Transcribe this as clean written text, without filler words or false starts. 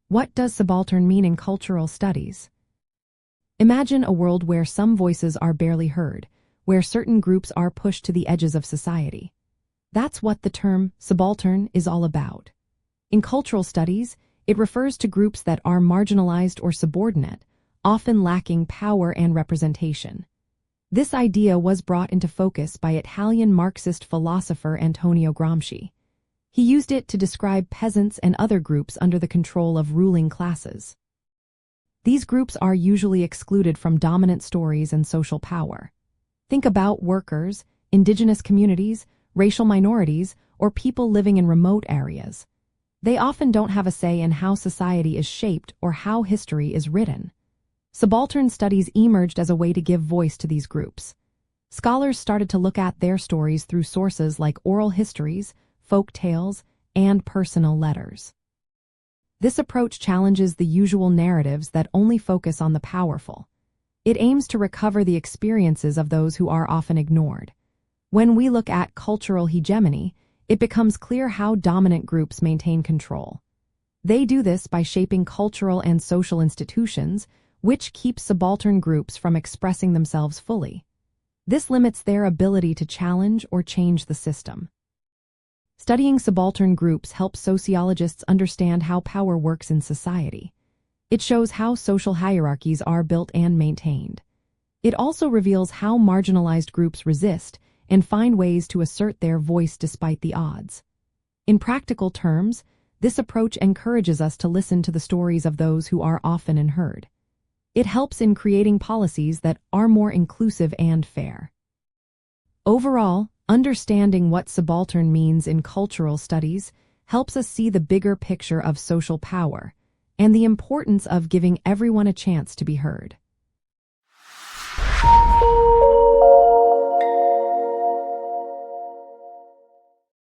What does subaltern mean in cultural studies? Imagine a world where some voices are barely heard, where certain groups are pushed to the edges of society. That's what the term subaltern is all about. In cultural studies, it refers to groups that are marginalized or subordinate, often lacking power and representation. This idea was brought into focus by Italian Marxist philosopher Antonio Gramsci. He used it to describe peasants and other groups under the control of ruling classes. These groups are usually excluded from dominant stories and social power. Think about workers, indigenous communities, racial minorities, or people living in remote areas. They often don't have a say in how society is shaped or how history is written. Subaltern studies emerged as a way to give voice to these groups. Scholars started to look at their stories through sources like oral histories, folk tales, and personal letters. This approach challenges the usual narratives that only focus on the powerful. It aims to recover the experiences of those who are often ignored. When we look at cultural hegemony, it becomes clear how dominant groups maintain control. They do this by shaping cultural and social institutions, which keep subaltern groups from expressing themselves fully. This limits their ability to challenge or change the system. Studying subaltern groups helps sociologists understand how power works in society. It shows how social hierarchies are built and maintained. It also reveals how marginalized groups resist and find ways to assert their voice despite the odds. In practical terms, this approach encourages us to listen to the stories of those who are often unheard. It helps in creating policies that are more inclusive and fair. Overall, understanding what subaltern means in cultural studies helps us see the bigger picture of social power and the importance of giving everyone a chance to be heard.